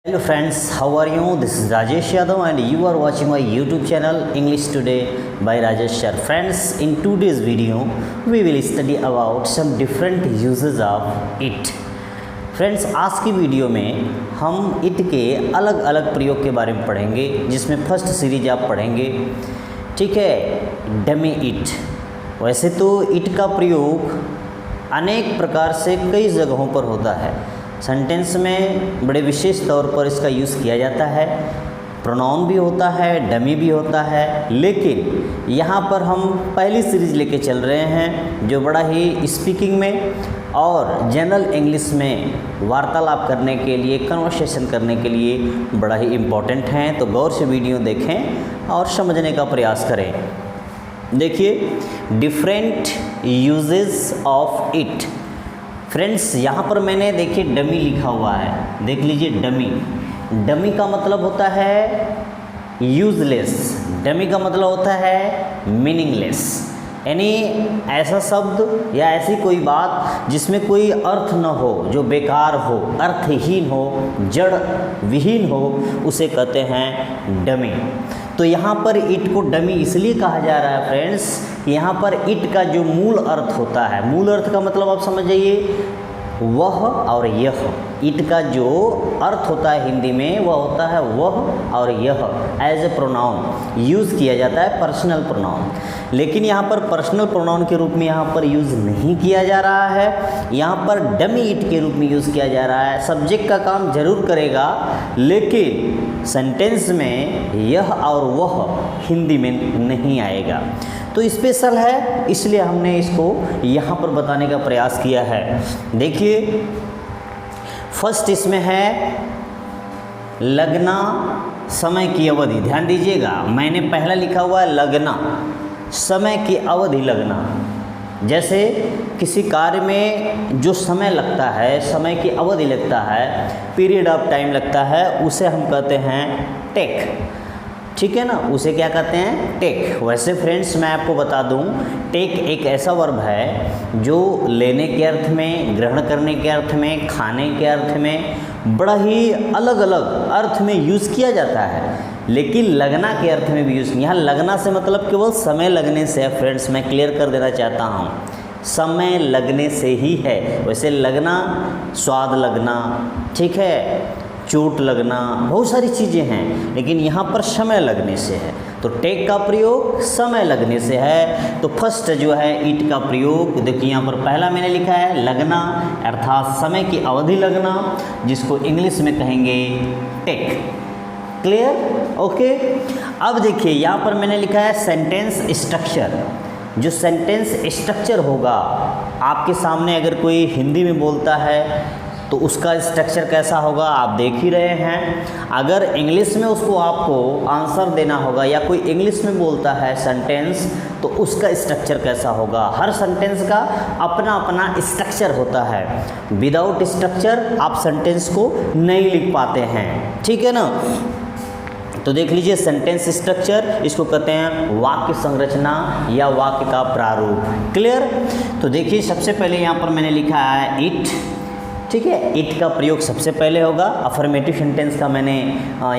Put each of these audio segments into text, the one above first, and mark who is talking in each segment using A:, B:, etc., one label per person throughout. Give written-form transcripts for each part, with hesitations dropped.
A: Hello friends, how are you? This is Rajesh Yadav and you are watching my YouTube channel English Today by Rajesh Sir. Friends, in today's video we will study about some different uses of it. Friends, आज की video में हम it के अलग अलग प्रयोग के बारे में पढ़ेंगे, जिसमें फर्स्ट सीरीज आप पढ़ेंगे, ठीक है, डमी इट। वैसे तो इट का प्रयोग अनेक प्रकार से कई जगहों पर होता है। सेंटेंस में बड़े विशेष तौर पर इसका यूज़ किया जाता है, प्रोनाउन भी होता है, डमी भी होता है, लेकिन यहाँ पर हम पहली सीरीज लेके चल रहे हैं जो बड़ा ही स्पीकिंग में और जनरल इंग्लिश में वार्तालाप करने के लिए, कन्वर्सेशन करने के लिए बड़ा ही इम्पोर्टेंट हैं। तो गौर से वीडियो देखें और समझने का प्रयास करें। देखिए, different uses of it. Friends, यहाँ पर मैंने देखिए डमी लिखा हुआ है, देख लीजिए डमी। डमी का मतलब होता है यूजलेस, डमी का मतलब होता है मीनिंगलेस, यानी ऐसा शब्द या ऐसी कोई बात जिसमें कोई अर्थ न हो, जो बेकार हो, अर्थहीन हो, जड़ विहीन हो, उसे कहते हैं डमी। तो यहाँ पर इट को डमी इसलिए कहा जा रहा है फ्रेंड्स, यहाँ पर इट का जो मूल अर्थ होता है, मूल अर्थ का मतलब आप समझ जाइए वह और यह। इट का जो अर्थ होता है हिंदी में वह होता है वह और यह। एज ए प्रोनाउन यूज़ किया जाता है, पर्सनल प्रोनाउन। लेकिन यहाँ पर पर्सनल प्रोनाउन के रूप में यहाँ पर यूज़ नहीं किया जा रहा है, यहाँ पर डमी इट के रूप में यूज़ किया जा रहा है। सब्जेक्ट का काम जरूर करेगा, लेकिन सेंटेंस में यह और वह हिंदी में नहीं आएगा। तो स्पेशल है, इसलिए हमने इसको यहाँ पर बताने का प्रयास किया है। देखिए, फर्स्ट इसमें है लगना, समय की अवधि। ध्यान दीजिएगा, मैंने पहला लिखा हुआ है लगना, समय की अवधि लगना। जैसे किसी कार्य में जो समय लगता है, समय की अवधि लगता है, पीरियड ऑफ टाइम लगता है, उसे हम कहते हैं टेक। ठीक है ना, उसे क्या कहते हैं? टेक। वैसे फ्रेंड्स, मैं आपको बता दूं, टेक एक ऐसा वर्ब है जो लेने के अर्थ में, ग्रहण करने के अर्थ में, खाने के अर्थ में बड़ा ही अलग अलग अर्थ में यूज़ किया जाता है, लेकिन लगना के अर्थ में भी यूज़। यहाँ लगना से मतलब केवल समय लगने से है फ्रेंड्स, मैं क्लियर कर देना चाहता हूँ, समय लगने से ही है। वैसे लगना, स्वाद लगना, ठीक है, चोट लगना, बहुत सारी चीज़ें हैं, लेकिन यहाँ पर समय लगने से है। तो टेक का प्रयोग समय लगने से है। तो फर्स्ट जो है इट का प्रयोग, देखिए यहाँ पर पहला मैंने लिखा है लगना, अर्थात समय की अवधि लगना, जिसको इंग्लिश में कहेंगे टेक। क्लियर? ओके। अब देखिए यहाँ पर मैंने लिखा है सेंटेंस स्ट्रक्चर। जो सेंटेंस स्ट्रक्चर होगा, आपके सामने अगर कोई हिंदी में बोलता है तो उसका स्ट्रक्चर कैसा होगा आप देख ही रहे हैं। अगर इंग्लिश में उसको आपको आंसर देना होगा, या कोई इंग्लिश में बोलता है सेंटेंस, तो उसका स्ट्रक्चर कैसा होगा। हर सेंटेंस का अपना अपना स्ट्रक्चर होता है। विदाउट स्ट्रक्चर आप सेंटेंस को नहीं लिख पाते हैं, ठीक है ना। तो देख लीजिए सेंटेंस स्ट्रक्चर, इसको कहते हैं वाक्य संरचना या वाक्य का प्रारूप। क्लियर? तो देखिए सबसे पहले यहाँ पर मैंने लिखा है इट, ठीक है। इट का प्रयोग सबसे पहले होगा। अफर्मेटिव सेंटेंस का मैंने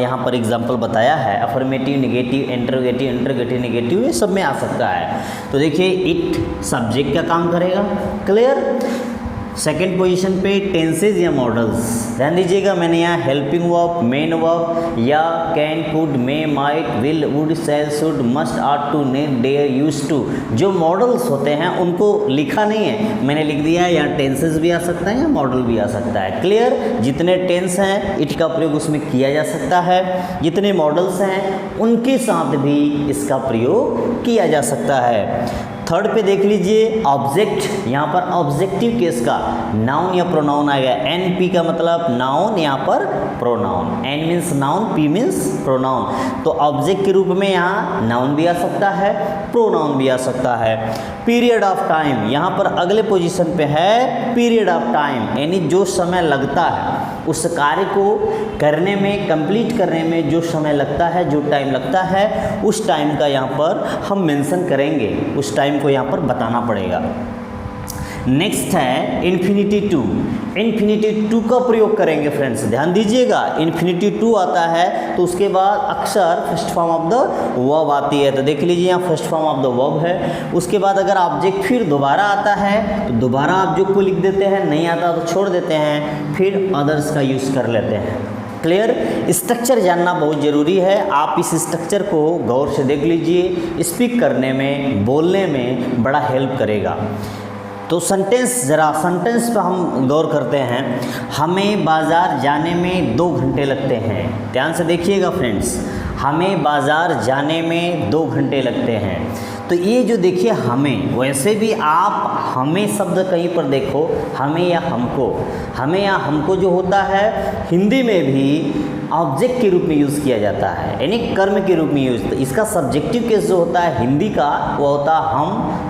A: यहाँ पर एग्जांपल बताया है। Affirmative, negative, interrogative, interrogative negative, ये सब में आ सकता है। तो देखिए इट सब्जेक्ट का काम करेगा। क्लियर? सेकेंड पोजीशन पे टेंसेज या मॉडल्स। ध्यान दीजिएगा, मैंने यहाँ हेल्पिंग वर्ब, मेन वर्ब या can, could, may, might, will, would, shall, should, must, ought to, need, dare, use to, जो मॉडल्स होते हैं उनको लिखा नहीं है, मैंने लिख दिया है। यहाँ टेंसेज भी आ सकता है या मॉडल भी आ सकता है। क्लियर? जितने टेंस हैं इट का प्रयोग उसमें किया जा सकता है, जितने मॉडल्स हैं उनके साथ भी इसका प्रयोग किया जा सकता है। थर्ड पे देख लीजिए ऑब्जेक्ट। यहाँ पर ऑब्जेक्टिव केस का नाउन या प्रोनाउन आएगा। एन पी का मतलब नाउन, यहाँ पर pronoun. N means noun, P means pronoun. तो ऑब्जेक्ट के रूप में यहाँ नाउन भी आ सकता है, प्रोनाउन भी आ सकता है। पीरियड ऑफ टाइम, यहाँ पर अगले पोजीशन पे है पीरियड ऑफ टाइम, यानी जो समय लगता है उस कार्य को करने में, कंप्लीट करने में जो समय लगता है, जो टाइम लगता है, उस टाइम का यहाँ पर हम मेंशन करेंगे, उस टाइम को यहाँ पर बताना पड़ेगा। नेक्स्ट है इन्फिनिटी टू। इन्फिनिटी टू का प्रयोग करेंगे फ्रेंड्स, ध्यान दीजिएगा। इन्फिनिटी टू आता है तो उसके बाद अक्सर first form of the verb आती है, तो देख लीजिए यहाँ first form of the verb है। उसके बाद अगर ऑब्जेक्ट फिर दोबारा आता है तो दोबारा ऑब्जेक्ट को लिख देते हैं, नहीं आता तो छोड़ देते हैं, फिर अदर्स का यूज़ कर लेते हैं। क्लियर? स्ट्रक्चर जानना बहुत ज़रूरी है, आप इस स्ट्रक्चर को गौर से देख लीजिए, स्पीक करने में, बोलने में बड़ा हेल्प करेगा। तो सेंटेंस पर हम गौर करते हैं। हमें बाज़ार जाने में 2 घंटे लगते हैं। ध्यान से देखिएगा फ्रेंड्स, हमें बाज़ार जाने में 2 घंटे लगते हैं। तो ये जो देखिए हमें, वैसे भी आप हमें शब्द कहीं पर देखो, हमें या हमको, हमें या हमको जो होता है हिंदी में भी ऑब्जेक्ट के रूप में यूज़ किया जाता है, यानी कर्म के रूप में यूज़। तो इसका सब्जेक्टिव केस जो होता है हिंदी का, वो होता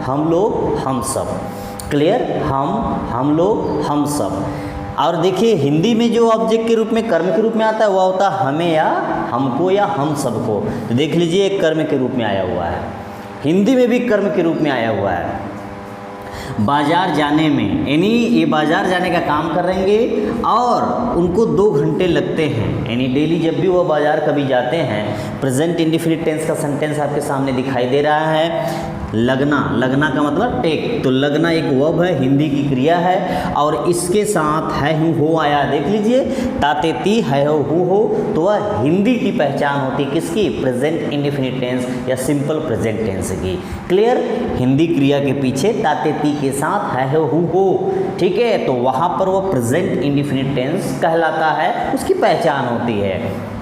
A: हम लोग, हम सब। क्लियर? हम लोग, हम सब। और देखिए हिंदी में जो ऑब्जेक्ट के रूप में, कर्म के रूप में आता है, वह होता है हमें या हमको या हम सबको। तो देख लीजिए एक कर्म के रूप में आया हुआ है, हिंदी में भी कर्म के रूप में आया हुआ है। बाज़ार जाने में, यानी ये बाज़ार जाने का काम करेंगे और उनको 2 घंटे लगते हैं, यानी डेली जब भी वो बाज़ार कभी जाते हैं। प्रेजेंट इंडेफिनिट टेंस का सेंटेंस आपके सामने दिखाई दे रहा है। लगना, लगना का मतलब टेक, तो लगना एक वर्ब है, हिंदी की क्रिया है, और इसके साथ है हूँ हो आया। देख लीजिए ताते ती है हो, तो वह हिंदी की पहचान होती है किसकी? प्रेजेंट इंडेफिनिट टेंस या सिंपल प्रेजेंट टेंस की। क्लियर? हिंदी क्रिया के पीछे ताते ती के साथ है हो, ठीक है, तो वहाँ पर वो प्रेजेंट इंडेफिनिट टेंस कहलाता है, उसकी पहचान होती है।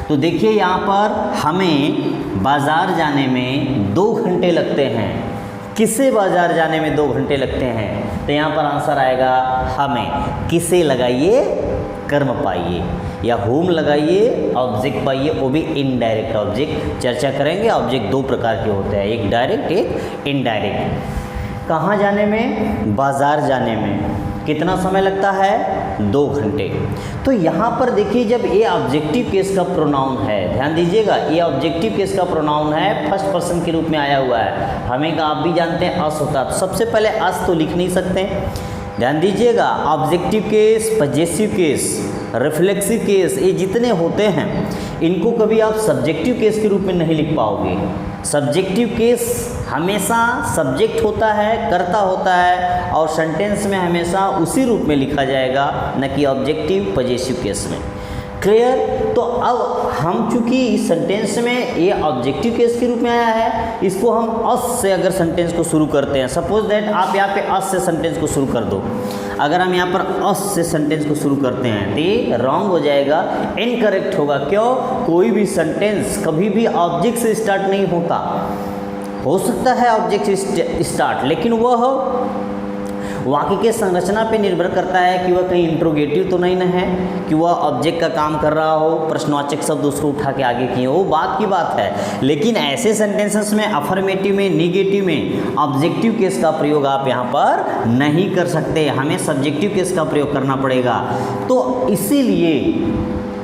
A: तो देखिए यहाँ पर हमें बाज़ार जाने में 2 घंटे लगते हैं। किसे बाज़ार जाने में 2 घंटे लगते हैं? तो यहाँ पर आंसर आएगा हमें। किसे लगाइए? कर्म पाइए, या होम लगाइए, ऑब्जेक्ट पाइए, वो भी इनडायरेक्ट ऑब्जेक्ट। चर्चा करेंगे, ऑब्जेक्ट 2 प्रकार के होते हैं, एक डायरेक्ट, एक इनडायरेक्ट। कहाँ जाने में? बाज़ार जाने में। कितना समय लगता है? 2 घंटे। तो यहाँ पर देखिए जब ये ऑब्जेक्टिव केस का प्रोनाउन है, ध्यान दीजिएगा, ये ऑब्जेक्टिव केस का प्रोनाउन है, फर्स्ट पर्सन के रूप में आया हुआ है। हमें का आप भी जानते हैं अस होता है, तो सबसे पहले अस तो लिख नहीं सकते। ध्यान दीजिएगा, objective case, possessive case, reflexive case, ये जितने होते हैं इनको कभी आप सब्जेक्टिव केस के रूप में नहीं लिख पाओगे। सब्जेक्टिव केस हमेशा सब्जेक्ट होता है, कर्ता होता है, और सेंटेंस में हमेशा उसी रूप में लिखा जाएगा, न कि ऑब्जेक्टिव पजेसिव केस में। क्लियर? तो अब हम चूंकि इस सेंटेंस में ये ऑब्जेक्टिव केस के रूप में आया है, इसको हम अस से अगर सेंटेंस को शुरू करते हैं, सपोज दैट आप यहाँ पे अस से सेंटेंस को शुरू कर दो। अगर हम यहाँ पर अस से सेंटेंस को शुरू करते हैं तो ये रॉन्ग हो जाएगा, इनकरेक्ट होगा। क्यों? कोई भी सेंटेंस कभी भी ऑब्जेक्ट से स्टार्ट नहीं होता। हो सकता है ऑब्जेक्ट से स्टार्ट, लेकिन वह वाक्य के संरचना पे निर्भर करता है कि वह कहीं इंट्रोगेटिव तो नहीं न है, कि वह ऑब्जेक्ट का काम कर रहा हो, प्रश्नवाचक शब्द उसको उठा के आगे किए, वो बात की बात है। लेकिन ऐसे सेंटेंसेस में, अफर्मेटिव में, निगेटिव में ऑब्जेक्टिव केस का प्रयोग आप यहाँ पर नहीं कर सकते, हमें सब्जेक्टिव केस का प्रयोग करना पड़ेगा। तो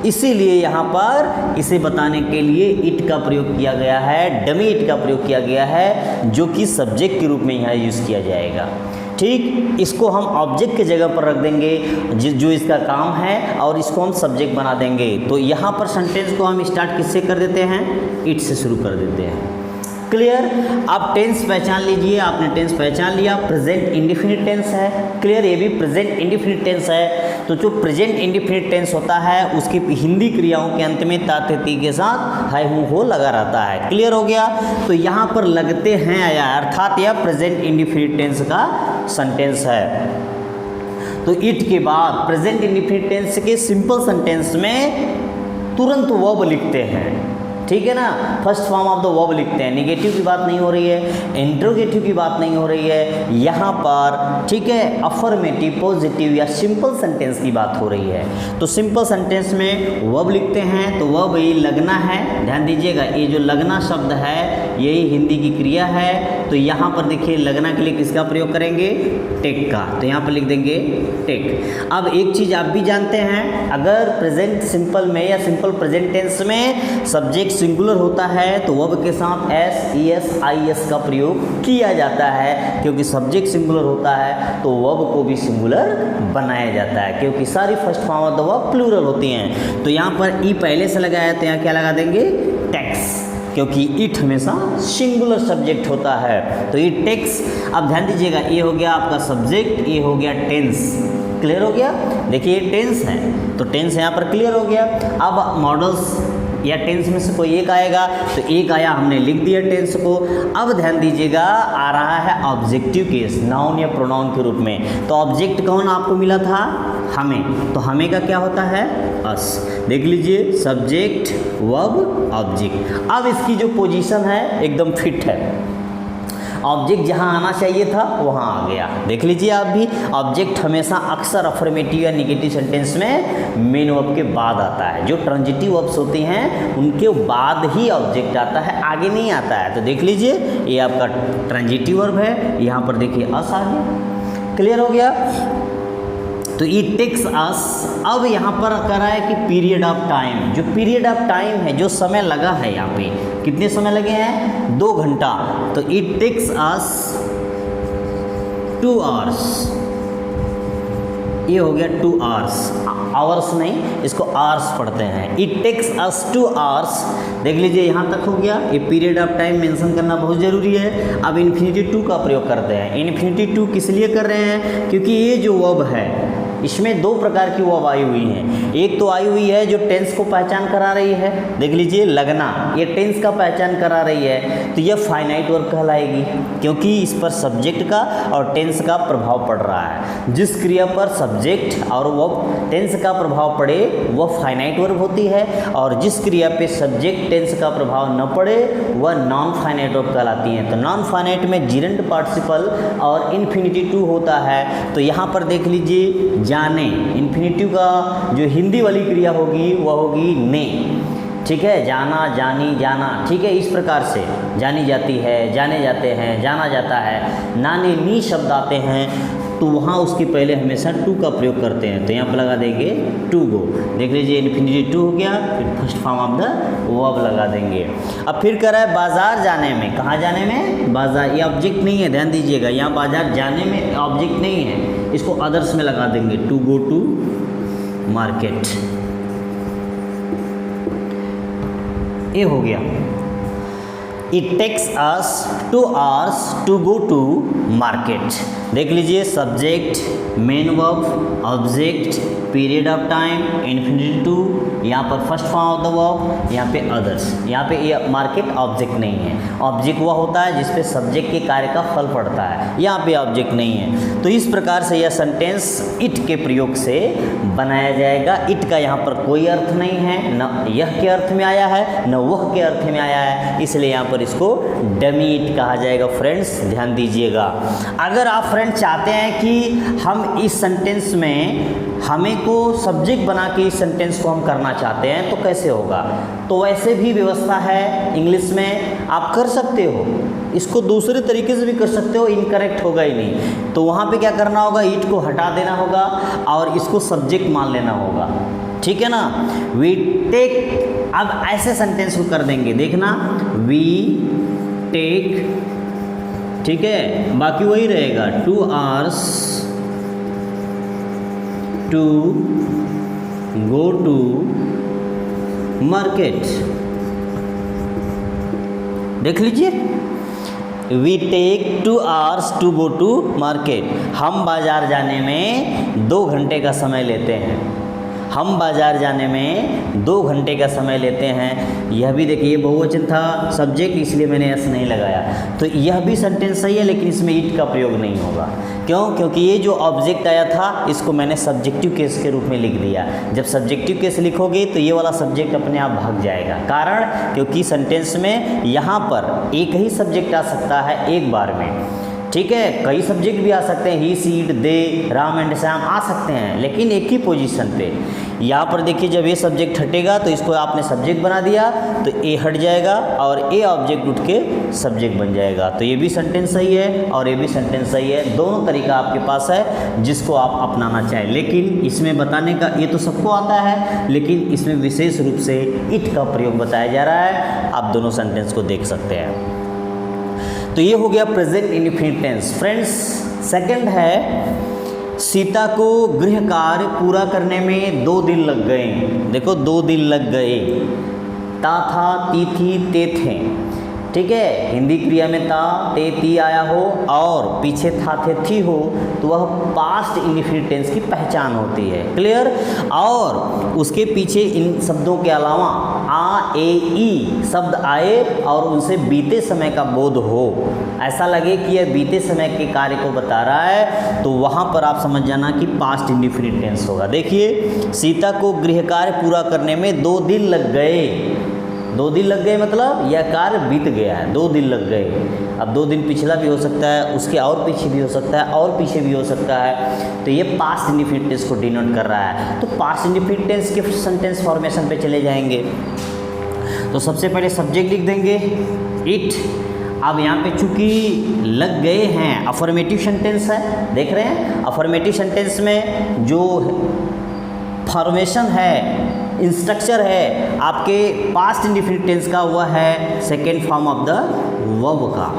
A: इसीलिए यहाँ पर इसे बताने के लिए इट का प्रयोग किया गया है, डमी इट का प्रयोग किया गया है, जो कि सब्जेक्ट के रूप में यहाँ यूज़ किया जाएगा। ठीक, इसको हम ऑब्जेक्ट के जगह पर रख देंगे जो इसका काम है, और इसको हम सब्जेक्ट बना देंगे। तो यहाँ पर सेंटेंस को हम स्टार्ट किससे कर देते हैं? इट से शुरू कर देते हैं। क्लियर? आप टेंस पहचान लीजिए, आपने टेंस पहचान लिया, प्रेजेंट इंडेफिनिट टेंस है। क्लियर? ये भी प्रेजेंट इंडेफिनिट टेंस है। तो जो प्रेजेंट इंडेफिनिट टेंस होता है उसकी हिंदी क्रियाओं के अंत में ता, थे, ती के साथ है, हूँ, हो लगा रहता है। क्लियर हो गया? तो यहाँ पर लगते हैं आया, अर्थात यह प्रेजेंट इंडेफिनिट टेंस का सेंटेंस है। तो इट के बाद प्रेजेंट इंडेफिनिट टेंस के सिंपल सेंटेंस में तुरंत वर्ब लिखते हैं। ठीक है ना? First form of the verb लिखते हैं। निगेटिव की बात नहीं हो रही है, इंट्रोगेटिव की बात नहीं हो रही है यहाँ पर। ठीक है? अफर्मेटिव, पॉजिटिव या सिंपल सेंटेंस की बात हो रही है। तो सिंपल सेंटेंस में वर्ब लिखते हैं, तो वर्ब ये लगना है। ध्यान दीजिएगा, ये जो लगना शब्द है यही हिंदी की क्रिया है। तो यहाँ पर देखिए लगना के लिए किसका प्रयोग करेंगे? टेक का। तो यहाँ पर लिख देंगे टेक। अब एक चीज़ आप भी जानते हैं, अगर प्रेजेंट सिंपल में या सिंपल प्रेजेंट टेंस में सब्जेक्ट सिंगुलर होता है तो वर्ब के साथ S, E S, I S का प्रयोग किया जाता है, क्योंकि सब्जेक्ट सिंगुलर होता है तो वर्ब को भी सिंगुलर बनाया जाता है, क्योंकि सारी first form of the verb plural होती हैं। तो यहाँ पर ई पहले से लगाया तो यहाँ क्या लगा देंगे, टेक्स, क्योंकि इट हमेशा सिंगुलर सब्जेक्ट होता है। तो इट टेक्स। अब ध्यान दीजिएगा, ये हो गया आपका सब्जेक्ट, ये हो गया टेंस। क्लियर हो गया। देखिए ये टेंस है तो टेंस यहाँ पर क्लियर हो गया। अब मॉडल्स या टेंस में से कोई एक आएगा, तो एक आया, हमने लिख दिया टेंस को। अब ध्यान दीजिएगा, आ रहा है ऑब्जेक्टिव केस, नाउन या प्रोनाउन के रूप में। तो ऑब्जेक्ट कौन आपको मिला था, हमें। तो हमें का क्या होता है, अस। देख लीजिए, सब्जेक्ट वर्ब ऑब्जेक्ट। अब इसकी जो पोजीशन है एकदम फिट है, ऑब्जेक्ट जहां आना चाहिए था वहां आ गया। देख लीजिए आप भी, ऑब्जेक्ट हमेशा अक्सर अफर्मेटिव या नेगेटिव सेंटेंस में मेन वर्ब के बाद आता है। जो ट्रांजिटिव वर्ब्स होती हैं उनके बाद ही ऑब्जेक्ट आता है, आगे नहीं आता है। तो देख लीजिए, ये आपका ट्रांजिटिव वर्ब है, यहाँ पर देखिए अस आ गया। क्लियर हो गया। तो इट टेक्स अस। अब यहाँ पर कह रहा है कि पीरियड ऑफ टाइम, जो पीरियड ऑफ टाइम है, जो समय लगा है, यहाँ पे कितने समय लगे हैं, 2 घंटा। तो इट टेक्स अस 2 hours। ये हो गया 2 hours, आवर्स नहीं, इसको आवर्स पढ़ते हैं। It takes us 2 hours। देख लीजिए यहाँ तक हो गया। ये पीरियड ऑफ टाइम मेंशन करना बहुत ज़रूरी है। अब इन्फिनिटी टू का प्रयोग करते हैं। इन्फिनिटी टू किस लिए कर रहे हैं, क्योंकि ये जो वर्ब है इसमें 2 प्रकार की वर्ब आई हुई हैं। एक तो आई हुई है जो टेंस को पहचान करा रही है, देख लीजिए लगना, ये टेंस का पहचान करा रही है, तो यह फाइनाइट वर्ब कहलाएगी, क्योंकि इस पर सब्जेक्ट का और टेंस का प्रभाव पड़ रहा है। जिस क्रिया पर सब्जेक्ट और वर्ब टेंस का प्रभाव पड़े वह फाइनाइट वर्ब होती है, और जिस क्रिया पे सब्जेक्ट टेंस का प्रभाव न पड़े वह नॉन फाइनाइट वर्ब कहलाती हैं। तो नॉन फाइनाइट में जिरेंट पार्टिसिपल और इन्फिनिटी टू होता है। तो यहाँ पर देख लीजिए, जाने, इन्फिनिटिव का जो हिंदी वाली क्रिया होगी वह होगी ने, ठीक है, जाना, जानी, जाना, ठीक है, इस प्रकार से जानी जाती है, जाने जाते हैं, जाना जाता है। नाने नी शब्द आते हैं तो वहाँ उसके पहले हमेशा टू का प्रयोग करते हैं। तो यहाँ पर लगा देंगे टू गो। देख लीजिए, इन्फिनिटी टू हो गया, फिर first form of the verb लगा देंगे। अब फिर कह रहा है बाजार जाने में, कहाँ जाने में, बाजार। ये ऑब्जेक्ट नहीं है, ध्यान दीजिएगा, यहाँ बाजार जाने में ऑब्जेक्ट नहीं है, इसको अदर्स में लगा देंगे, टू गो टू मार्केट। ये हो गया। It takes us 2 hours to go to market. देख लीजिए, subject, main verb, object, period of time, infinity to, यहाँ पर first form of the verb, यहाँ पे अदर्स। यहाँ पे ये मार्केट ऑब्जेक्ट नहीं है। ऑब्जेक्ट वह होता है जिसपे सब्जेक्ट के कार्य का फल पड़ता है, यहाँ पे ऑब्जेक्ट नहीं है। तो इस प्रकार से यह सेंटेंस इट के प्रयोग से बनाया जाएगा। इट का यहाँ पर कोई अर्थ नहीं है, न यह के अर्थ में आया है न वह के अर्थ में आया है, इसलिए यहाँ पर इसको डमी इट कहा जाएगा। फ्रेंड्स ध्यान दीजिएगा, अगर आप फ्रेंड चाहते हैं कि हम इस सेंटेंस में हमें को सब्जेक्ट बना के इस सेंटेंस को हम करना चाहते हैं तो कैसे होगा, तो वैसे भी व्यवस्था है इंग्लिश में, आप कर सकते हो। इसको दूसरे तरीके से भी कर सकते हो, इनकरेक्ट होगा ही नहीं। तो वहाँ पे क्या करना होगा, ईट को हटा देना होगा और इसको सब्जेक्ट मान लेना होगा, ठीक है ना। वी टेक, अब ऐसे सेंटेंस को कर देंगे, देखना, वी टेक, ठीक है, बाकी वही रहेगा, 2 hours to go to market. देख लीजिए, we take 2 hours to go to market. हम बाजार जाने में 2 घंटे का समय लेते हैं। हम बाजार जाने में 2 घंटे का समय लेते हैं। यह भी देखिए बहुवचन था, सब्जेक्ट, इसलिए मैंने एस नहीं लगाया। तो यह भी सेंटेंस सही है, लेकिन इसमें इट का प्रयोग नहीं होगा। क्यों? क्योंकि ये जो ऑब्जेक्ट आया था इसको मैंने सब्जेक्टिव केस के रूप में लिख दिया। जब सब्जेक्टिव केस लिखोगे तो ये वाला सब्जेक्ट अपने आप भाग जाएगा। कारण, क्योंकि सेंटेंस में यहाँ पर एक ही सब्जेक्ट आ सकता है एक बार में, ठीक है। कई सब्जेक्ट भी आ सकते हैं, he, she, it, they, Ram and Shyam आ सकते हैं, लेकिन एक ही पोजीशन पे। यहाँ पर देखिए जब ये सब्जेक्ट हटेगा तो इसको आपने सब्जेक्ट बना दिया तो ए हट जाएगा और ए ऑब्जेक्ट उठ के सब्जेक्ट बन जाएगा। तो ये भी सेंटेंस सही है और ये भी सेंटेंस सही है। दोनों तरीका आपके पास है जिसको आप अपनाना चाहें, लेकिन इसमें बताने का, ये तो सबको आता है लेकिन इसमें विशेष रूप से इट का प्रयोग बताया जा रहा है। आप दोनों सेंटेंस को देख सकते हैं। तो ये हो गया present indefinite tense. Friends second है सीता को गृह कार्य पूरा करने में 2 दिन लग गए। देखो 2 दिन लग गए, ता था, ती थी, ते थे, ठीक है। हिंदी क्रिया में ता, ते, ती आया हो और पीछे था, थे, थी हो तो वह पास्ट इंडेफिनिट टेंस की पहचान होती है। क्लियर। और उसके पीछे इन शब्दों के अलावा आ, ए, ई शब्द आए और उनसे बीते समय का बोध हो, ऐसा लगे कि यह बीते समय के कार्य को बता रहा है, तो वहाँ पर आप समझ जाना कि पास्ट इंडेफिनिट टेंस होगा। देखिए सीता को गृह कार्य पूरा करने में 2 दिन लग गए। 2 दिन लग गए मतलब यह कार्य बीत गया है, 2 दिन लग गए। अब 2 दिन पिछला भी हो सकता है, उसके और पीछे भी हो सकता है, और पीछे भी हो सकता है। तो ये पास्ट इंडेफिनिट टेंस को डिनोट कर रहा है। तो पास्ट इंडेफिनिट टेंस के सेंटेंस फॉर्मेशन पे चले जाएंगे। तो सबसे पहले सब्जेक्ट लिख देंगे इट। अब यहाँ पे चूंकि लग गए हैं, अफर्मेटिव सेंटेंस है, देख रहे हैं अफर्मेटिव सेंटेंस में जो फॉर्मेशन है, इंस्ट्रक्चर है आपके पास्ट इंडेफिनिट टेंस का, वह है second form of the verb का।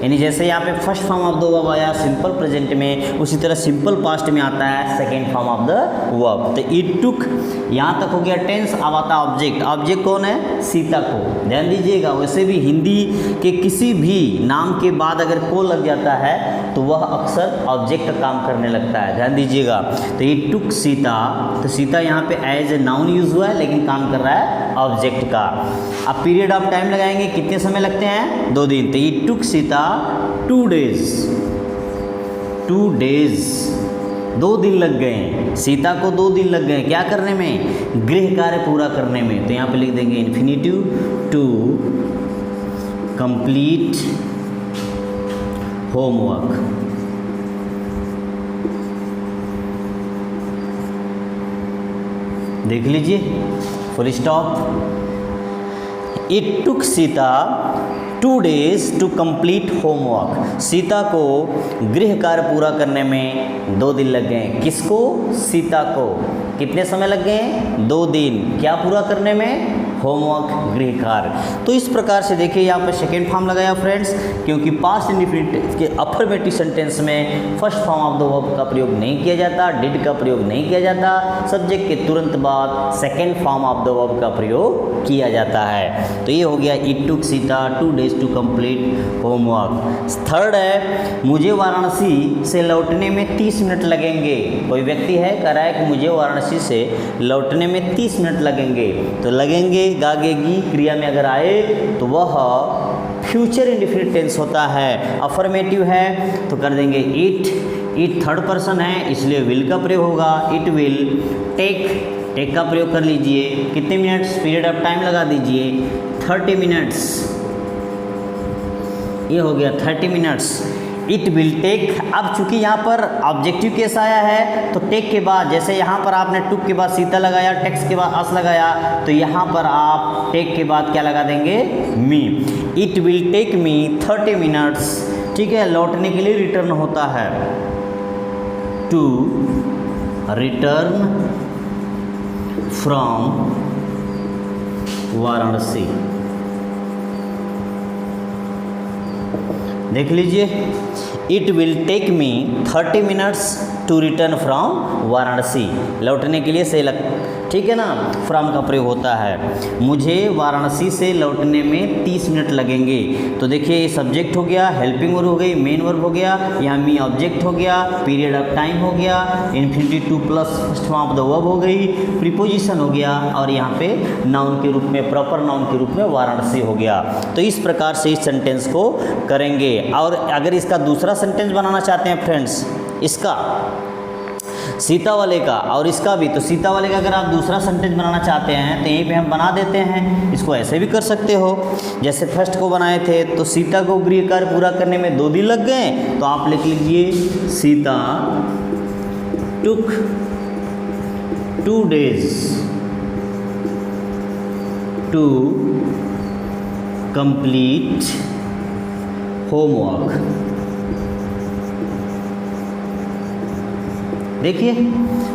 A: यानी जैसे यहाँ पे first form of the verb आया सिंपल प्रेजेंट में, उसी तरह सिंपल पास्ट में आता है second form of the verb. तो इट टुक यहाँ तक हो गया टेंस। अब आता ऑब्जेक्ट। ऑब्जेक्ट कौन है? सीता को। ध्यान दीजिएगा, वैसे भी हिंदी के किसी भी नाम के बाद अगर को लग जाता है तो वह अक्सर ऑब्जेक्ट का काम करने लगता है। ध्यान दीजिएगा। तो इट टुक सीता, तो सीता यहाँ पे एज ए नाउन यूज हुआ है लेकिन काम कर रहा है ऑब्जेक्ट का। अब पीरियड ऑफ टाइम लगाएंगे, कितने समय लगते हैं? 2 दिन। तो it took Sita 2 days। 2 days 2 दिन लग गए। सीता को 2 दिन लग गए क्या करने में? गृह कार्य पूरा करने में। तो यहाँ पे लिख देंगे इन्फिनिटिव टू कंप्लीट होमवर्क। देख लीजिए, full stop. It took Sita 2 days to complete homework. Sita को गृह कार्य पूरा करने में 2 दिन लग गए। किसको? सीता को। कितने समय लग गए? 2 दिन। क्या पूरा करने में? होमवर्क, गृह कार्य। तो इस प्रकार से देखिए यहाँ पर सेकेंड फॉर्म लगाया फ्रेंड्स, क्योंकि पास्ट इंडेफिनिट के अफर्मेटिव सेंटेंस में first form of the verb का प्रयोग नहीं किया जाता, डिड का प्रयोग नहीं किया जाता। सब्जेक्ट के तुरंत बाद second form of the verb का प्रयोग किया जाता है। तो ये हो गया it took Sita 2 days to complete homework. Third है मुझे वाराणसी से लौटने में 30 मिनट लगेंगे। कोई व्यक्ति है, कह रहा है कि मुझे वाराणसी से लौटने में 30 मिनट लगेंगे। तो लगेंगे गागेगी क्रिया में अगर आए तो वह फ्यूचर इंडेफिनिट टेंस होता है, अफर्मेटिव है तो कर देंगे इट। इट थर्ड पर्सन है इसलिए विल का प्रयोग होगा। इट विल टेक, टेक का प्रयोग कर लीजिए। कितने मिनट्स? पीरियड ऑफ टाइम लगा दीजिए 30 मिनट्स। ये हो गया 30 मिनट्स। It will take. अब चूंकि यहाँ पर ऑब्जेक्टिव केस आया है तो टेक के बाद, जैसे यहाँ पर आपने टुक के बाद सीता लगाया, टेक्स के बाद अस लगाया, तो यहाँ पर आप टेक के बाद क्या लगा देंगे? Me. It will take me 30 minutes. ठीक है, लौटने के लिए रिटर्न होता है, टू रिटर्न फ्रॉम वाराणसी। देख लीजिए, it will take me 30 minutes to return from Varanasi. लौटने के लिए से ठीक है ना, फ्रॉम का प्रयोग होता है। मुझे वाराणसी से लौटने में 30 मिनट लगेंगे। तो देखिए ये सब्जेक्ट हो गया, हेल्पिंग वर्ब हो गई, मेन वर्ब हो गया, यहाँ मी ऑब्जेक्ट हो गया, पीरियड ऑफ टाइम हो गया, infinitive two plus first form of the verb हो गई, प्रीपोजिशन हो गया और यहाँ पे नाउन के रूप में, प्रॉपर नाउन के रूप में वाराणसी हो गया। तो इस प्रकार से इस सेंटेंस को करेंगे। और अगर इसका दूसरा सेंटेंस बनाना चाहते हैं फ्रेंड्स, इसका सीता वाले का और इसका भी, तो सीता वाले का अगर आप दूसरा सेंटेंस बनाना चाहते हैं तो यहीं पे हम बना देते हैं। इसको ऐसे भी कर सकते हो जैसे फर्स्ट को बनाए थे। तो सीता को गृह कार्य पूरा करने में 2 दिन लग गए, तो आप लिख लीजिए सीता टुक 2 days to complete homework। देखिए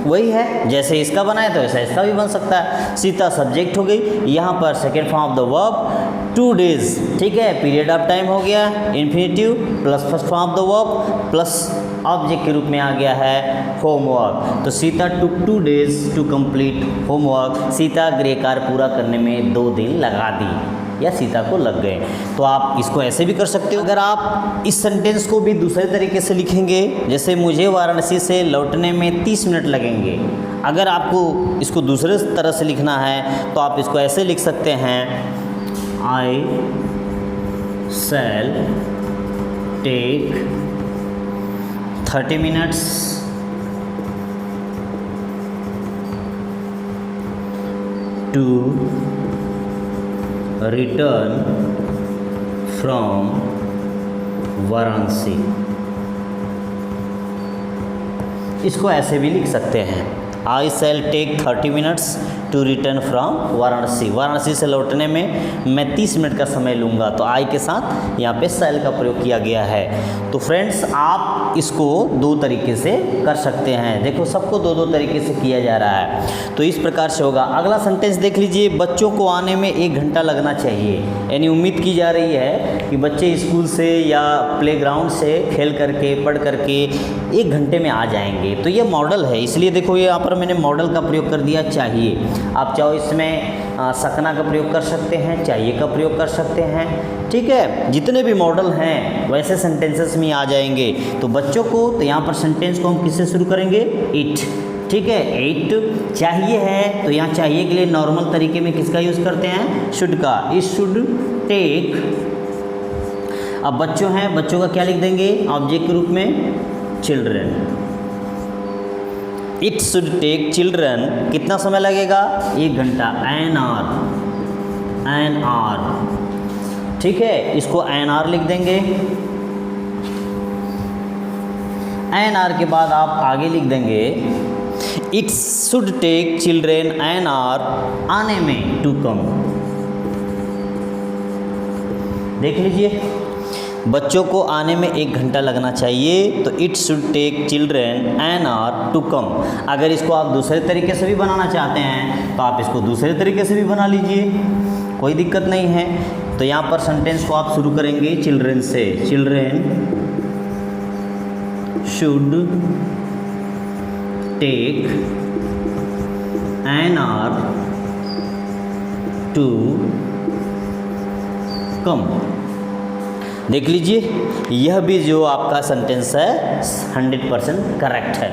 A: वही है, जैसे इसका बनाया तो ऐसा इसका भी बन सकता है। सीता सब्जेक्ट हो गई, यहाँ पर second form of the verb 2 days, ठीक है, पीरियड ऑफ टाइम हो गया, infinitive plus first form of the verb plus object के रूप में आ गया है होमवर्क। तो Sita took 2 days to complete homework. Sita गृह कार्य पूरा करने में 2 दिन लगा दी या सीता को लग गए। तो आप इसको ऐसे भी कर सकते हो। अगर आप इस सेंटेंस को भी दूसरे तरीके से लिखेंगे, जैसे मुझे वाराणसी से लौटने में 30 मिनट लगेंगे, अगर आपको इसको दूसरे तरह से लिखना है तो आप इसको ऐसे लिख सकते हैं, I shall take 30 minutes to return from Varanasi. इसको ऐसे भी लिख सकते हैं, I shall take 30 minutes to return from Varanasi. Varanasi से लौटने में मैं 30 मिनट का समय लूँगा। तो आई के साथ यहाँ पे शैल का प्रयोग किया गया है। तो फ्रेंड्स आप इसको 2 तरीके से कर सकते हैं। देखो सबको 2-2 तरीके से किया जा रहा है। तो इस प्रकार से होगा। अगला सेंटेंस देख लीजिए, बच्चों को आने में 1 घंटा लगना चाहिए। यानी उम्मीद की जा रही है कि बच्चे स्कूल से या प्लेग्राउंड से खेल करके पढ़ करके 1 घंटे में आ जाएंगे। तो ये मॉडल है, इसलिए देखो यहाँ पर मैंने मॉडल का प्रयोग कर दिया चाहिए। आप चाहो इसमें सकना का प्रयोग कर सकते हैं, चाहिए का प्रयोग कर सकते हैं, ठीक है। जितने भी मॉडल हैं वैसे सेंटेंसेस में आ जाएंगे। तो बच्चों को, तो यहाँ पर सेंटेंस को हम किससे शुरू करेंगे, इट, ठीक है। इट चाहिए है तो यहाँ चाहिए के लिए नॉर्मल तरीके में किसका यूज़ करते हैं, शुड का। It should take. अब बच्चों हैं, बच्चों का क्या लिख देंगे ऑब्जेक्ट के रूप में, children. It should take children, कितना समय लगेगा, 1 घंटा, एन आवर, ठीक है। इसको एन आर लिख देंगे। एन आर के बाद आप आगे लिख देंगे, it should take children an hour आने में, टू कम। देख लीजिए, बच्चों को आने में 1 घंटा लगना चाहिए, तो it should take children an hour to come. अगर इसको आप दूसरे तरीके से भी बनाना चाहते हैं तो आप इसको दूसरे तरीके से भी बना लीजिए, कोई दिक्कत नहीं है। तो यहाँ पर सेंटेंस को आप शुरू करेंगे चिल्ड्रन से, children should take an hour to come. देख लीजिए, यह भी जो आपका सेंटेंस है 100% करेक्ट है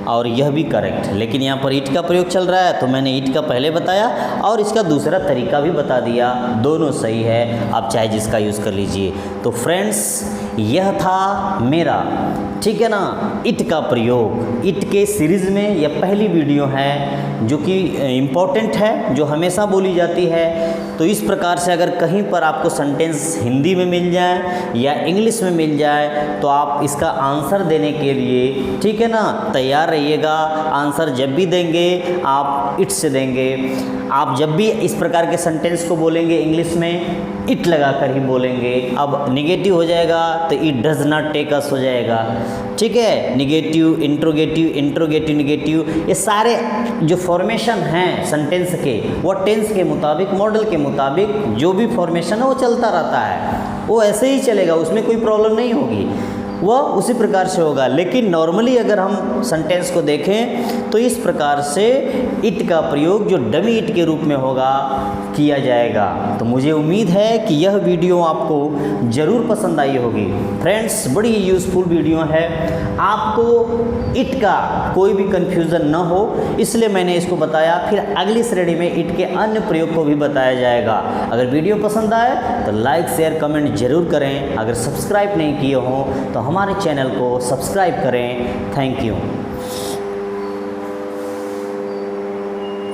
A: और यह भी करेक्ट है। लेकिन यहाँ पर ईट का प्रयोग चल रहा है तो मैंने ईट का पहले बताया और इसका दूसरा तरीका भी बता दिया, दोनों सही है, आप चाहे जिसका यूज़ कर लीजिए। तो फ्रेंड्स यह था मेरा, ठीक है ना, इट का प्रयोग। इट के सीरीज़ में यह पहली वीडियो है जो कि इम्पोर्टेंट है, जो हमेशा बोली जाती है। तो इस प्रकार से अगर कहीं पर आपको सेंटेंस हिंदी में मिल जाए या इंग्लिश में मिल जाए तो आप इसका आंसर देने के लिए, ठीक है ना, तैयार रहिएगा। आंसर जब भी देंगे आप इट से देंगे। आप जब भी इस प्रकार के सेंटेंस को बोलेंगे इंग्लिश में इट लगा कर ही बोलेंगे। अब निगेटिव हो जाएगा तो it does not take us हो जाएगा, ठीक है। निगेटिव, इंट्रोगेटिव, इंट्रोगेटिव, निगेटिव, ये सारे जो फॉर्मेशन हैं सेंटेंस के वो टेंस के मुताबिक, मॉडल के मुताबिक जो भी फॉर्मेशन है वो चलता रहता है, वो ऐसे ही चलेगा, उसमें कोई प्रॉब्लम नहीं होगी, वह उसी प्रकार से होगा। लेकिन नॉर्मली अगर हम सेंटेंस को देखें तो इस प्रकार से इट का प्रयोग जो डमी इट के रूप में होगा किया जाएगा। तो मुझे उम्मीद है कि यह वीडियो आपको ज़रूर पसंद आई होगी। फ्रेंड्स बड़ी यूज़फुल वीडियो है, आपको इट का कोई भी कन्फ्यूज़न न हो इसलिए मैंने इसको बताया। फिर अगली श्रेणी में इट के अन्य प्रयोग को भी बताया जाएगा। अगर वीडियो पसंद आए तो लाइक शेयर कमेंट ज़रूर करें। अगर सब्सक्राइब नहीं किए हों तो हमारे चैनल को सब्सक्राइब करें। Thank you.